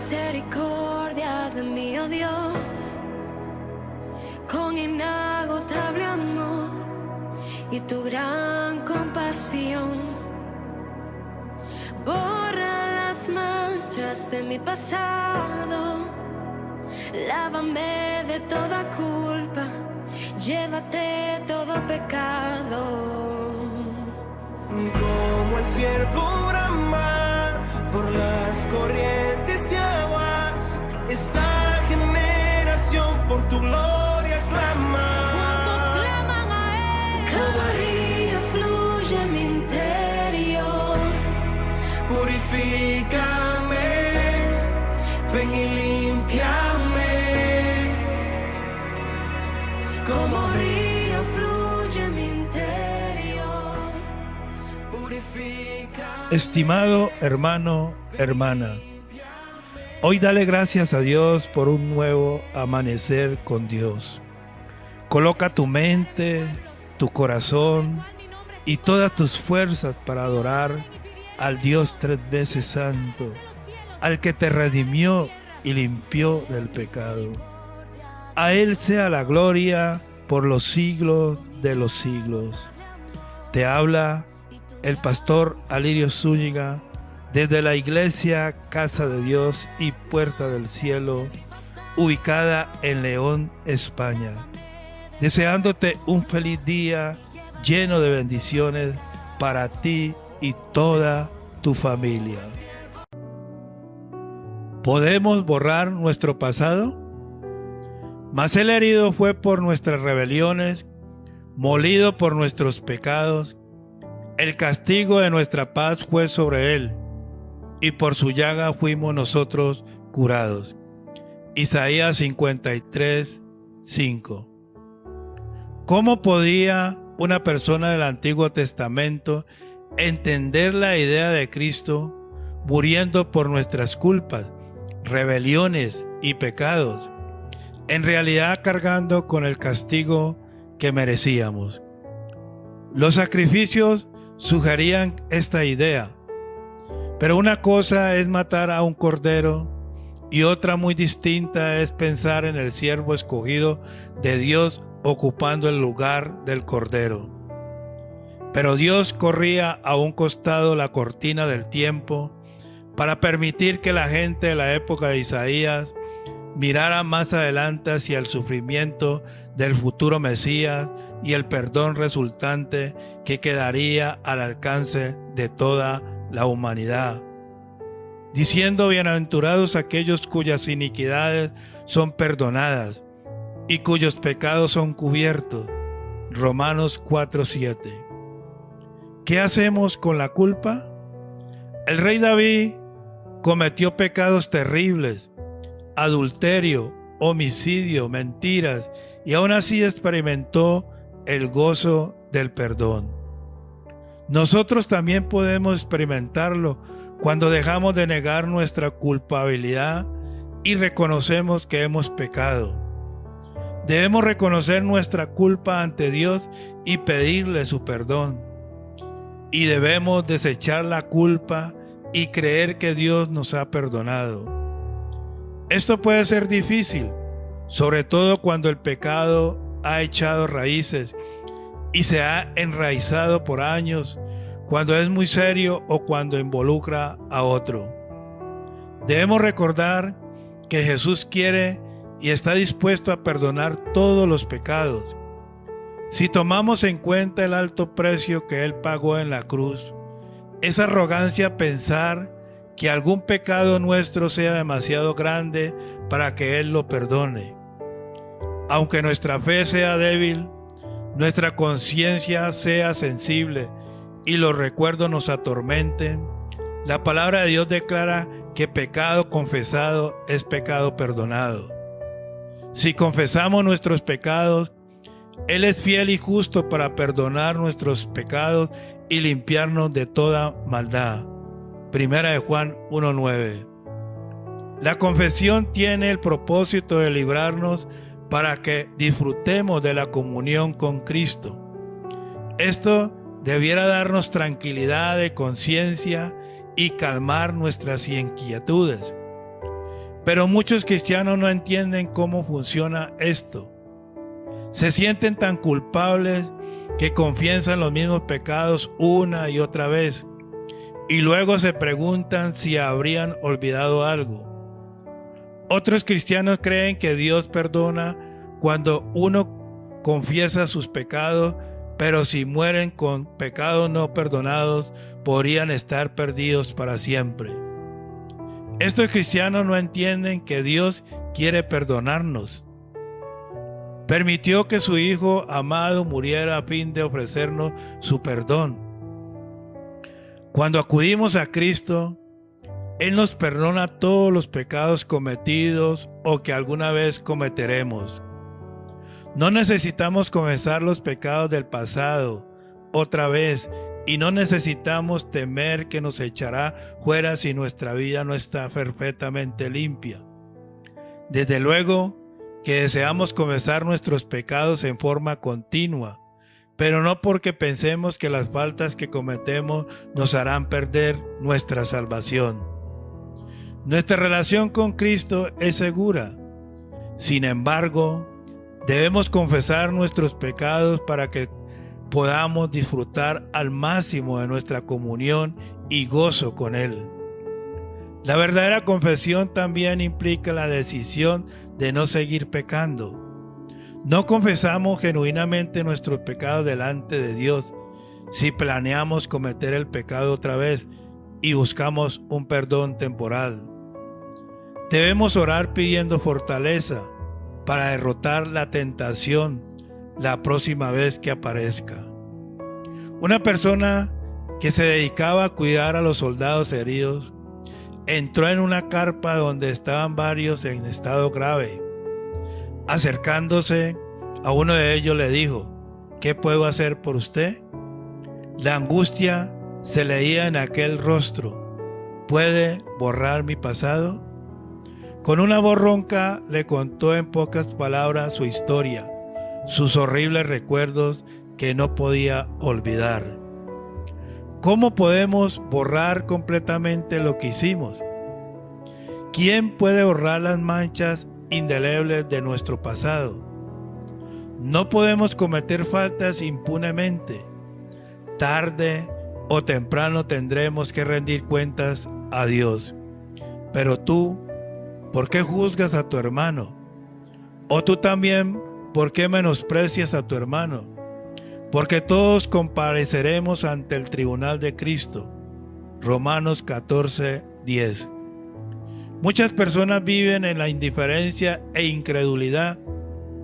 misericordia de mí, oh Dios, con inagotable amor y tu gran compasión. Borra las manchas de mi pasado, lávame de toda culpa, llévate todo pecado. Como el ciervo brama por las corrientes de aguas, esa generación por tu gloria clama. ¿Cuántos claman a Él? Como río fluye mi interior. Purifícame, ven y límpiame. Como río fluye mi interior. Purifícame. Estimado hermano, hermana, hoy dale gracias a Dios por un nuevo amanecer con Dios. Coloca tu mente, tu corazón y todas tus fuerzas para adorar al Dios 3 veces santo, al que te redimió y limpió del pecado. A Él sea la gloria por los siglos de los siglos. Te habla el pastor Alirio Zúñiga desde la iglesia Casa de Dios y Puerta del Cielo, ubicada en León, España, deseándote un feliz día lleno de bendiciones para ti y toda tu familia. ¿Podemos borrar nuestro pasado? Mas el herido fue por nuestras rebeliones, molido por nuestros pecados. El castigo de nuestra paz fue sobre él, y por su llaga fuimos nosotros curados. Isaías 53, 5. ¿Cómo podía una persona del Antiguo Testamento entender la idea de Cristo muriendo por nuestras culpas, rebeliones y pecados, en realidad cargando con el castigo que merecíamos? Los sacrificios sugerían esta idea, pero una cosa es matar a un cordero y otra muy distinta es pensar en el siervo escogido de Dios ocupando el lugar del cordero. Pero Dios corría a un costado la cortina del tiempo para permitir que la gente de la época de Isaías mirara más adelante hacia el sufrimiento del futuro Mesías y el perdón resultante que quedaría al alcance de toda la humanidad, diciendo: bienaventurados aquellos cuyas iniquidades son perdonadas y cuyos pecados son cubiertos. Romanos 4:7. ¿Qué hacemos con la culpa? El rey David cometió pecados terribles, adulterio, homicidio, mentiras, y aún así experimentó el gozo del perdón. Nosotros también podemos experimentarlo cuando dejamos de negar nuestra culpabilidad y reconocemos que hemos pecado. Debemos reconocer nuestra culpa ante Dios y pedirle su perdón. Y debemos desechar la culpa y creer que Dios nos ha perdonado. Esto puede ser difícil, sobre todo cuando el pecado ha echado raíces y se ha enraizado por años, cuando es muy serio o cuando involucra a otro. Debemos recordar que Jesús quiere y está dispuesto a perdonar todos los pecados. Si tomamos en cuenta el alto precio que Él pagó en la cruz, es arrogancia pensar que algún pecado nuestro sea demasiado grande para que Él lo perdone. Aunque nuestra fe sea débil, nuestra conciencia sea sensible y los recuerdos nos atormenten, la palabra de Dios declara que pecado confesado es pecado perdonado. Si confesamos nuestros pecados, Él es fiel y justo para perdonar nuestros pecados y limpiarnos de toda maldad. Primera de Juan 1:9. La confesión tiene el propósito de librarnos para que disfrutemos de la comunión con Cristo. Esto debiera darnos tranquilidad de conciencia y calmar nuestras inquietudes. Pero muchos cristianos no entienden cómo funciona esto. Se sienten tan culpables que confiesan los mismos pecados una y otra vez, y luego se preguntan si habrían olvidado algo. Otros cristianos creen que Dios perdona cuando uno confiesa sus pecados, pero si mueren con pecados no perdonados, podrían estar perdidos para siempre. Estos cristianos no entienden que Dios quiere perdonarnos. Permitió que su Hijo amado muriera a fin de ofrecernos su perdón. Cuando acudimos a Cristo, Él nos perdona todos los pecados cometidos o que alguna vez cometeremos. No necesitamos confesar los pecados del pasado otra vez y no necesitamos temer que nos echará fuera si nuestra vida no está perfectamente limpia. Desde luego que deseamos confesar nuestros pecados en forma continua, pero no porque pensemos que las faltas que cometemos nos harán perder nuestra salvación. Nuestra relación con Cristo es segura. Sin embargo, debemos confesar nuestros pecados para que podamos disfrutar al máximo de nuestra comunión y gozo con Él. La verdadera confesión también implica la decisión de no seguir pecando. No confesamos genuinamente nuestros pecados delante de Dios si planeamos cometer el pecado otra vez y buscamos un perdón temporal. Debemos orar pidiendo fortaleza para derrotar la tentación la próxima vez que aparezca. Una persona que se dedicaba a cuidar a los soldados heridos entró en una carpa donde estaban varios en estado grave. Acercándose a uno de ellos le dijo: ¿qué puedo hacer por usted? La angustia se leía en aquel rostro. ¿Puede borrar mi pasado? Con una voz ronca le contó en pocas palabras su historia, sus horribles recuerdos que no podía olvidar. ¿Cómo podemos borrar completamente lo que hicimos? ¿Quién puede borrar las manchas indelebles de nuestro pasado? No podemos cometer faltas impunemente. Tarde o temprano tendremos que rendir cuentas a Dios. Pero tú, ¿por qué juzgas a tu hermano? O tú también, ¿por qué menosprecias a tu hermano? Porque todos compareceremos ante el tribunal de Cristo. Romanos 14:10. Muchas personas viven en la indiferencia e incredulidad,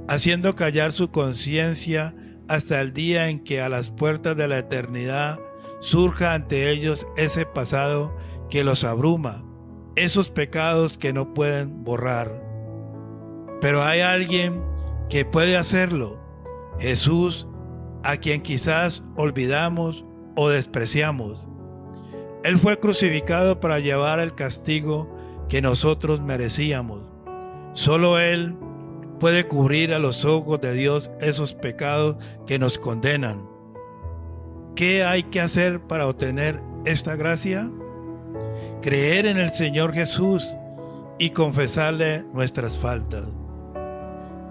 haciendo callar su conciencia hasta el día en que a las puertas de la eternidad surja ante ellos ese pasado que los abruma, esos pecados que no pueden borrar. Pero hay alguien que puede hacerlo: Jesús, a quien quizás olvidamos o despreciamos. Él fue crucificado para llevar el castigo que nosotros merecíamos. Solo Él puede cubrir a los ojos de Dios esos pecados que nos condenan. ¿Qué hay que hacer para obtener esta gracia? Creer en el Señor Jesús y confesarle nuestras faltas.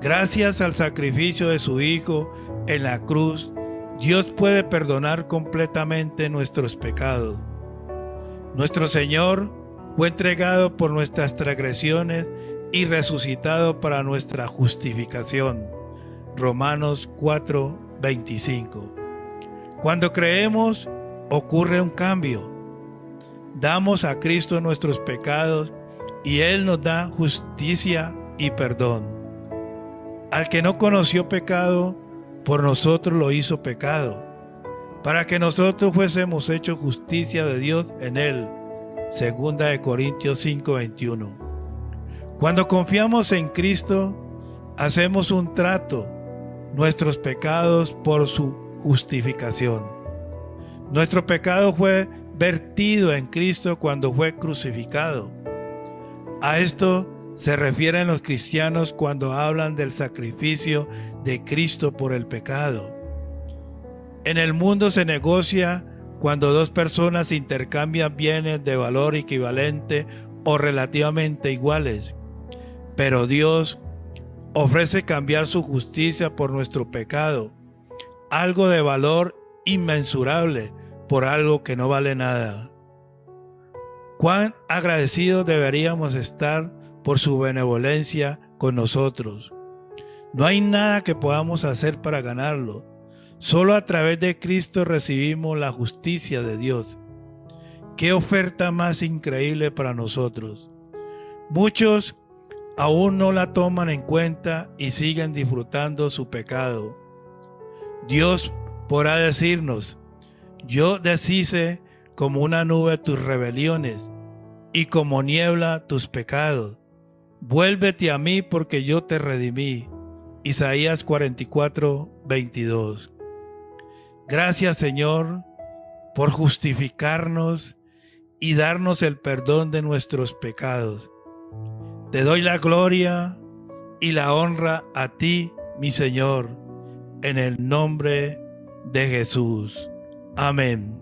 Gracias al sacrificio de su Hijo en la cruz, Dios puede perdonar completamente nuestros pecados. Nuestro Señor fue entregado por nuestras transgresiones y resucitado para nuestra justificación. Romanos 4:25. Cuando creemos, ocurre un cambio. Damos a Cristo nuestros pecados y Él nos da justicia y perdón. Al que no conoció pecado, por nosotros lo hizo pecado, para que nosotros fuésemos hechos justicia de Dios en Él. 2 Corintios 5:21. Cuando confiamos en Cristo, hacemos un trato, nuestros pecados por su justificación. Nuestro pecado fue vertido en Cristo cuando fue crucificado. A esto se refieren los cristianos cuando hablan del sacrificio de Cristo por el pecado. En el mundo se negocia cuando dos personas intercambian bienes de valor equivalente o relativamente iguales. Pero Dios ofrece cambiar su justicia por nuestro pecado, algo de valor inmensurable por algo que no vale nada. Cuán agradecidos deberíamos estar por su benevolencia con nosotros. No hay nada que podamos hacer para ganarlo. Solo a través de Cristo recibimos la justicia de Dios. ¡Qué oferta más increíble para nosotros! Muchos aún no la toman en cuenta y siguen disfrutando su pecado. Dios podrá decirnos: yo deshice como una nube tus rebeliones y como niebla tus pecados. Vuélvete a mí porque yo te redimí. Isaías 44:22. Gracias, Señor, por justificarnos y darnos el perdón de nuestros pecados. Te doy la gloria y la honra a ti, mi Señor, en el nombre de Jesús. Amén.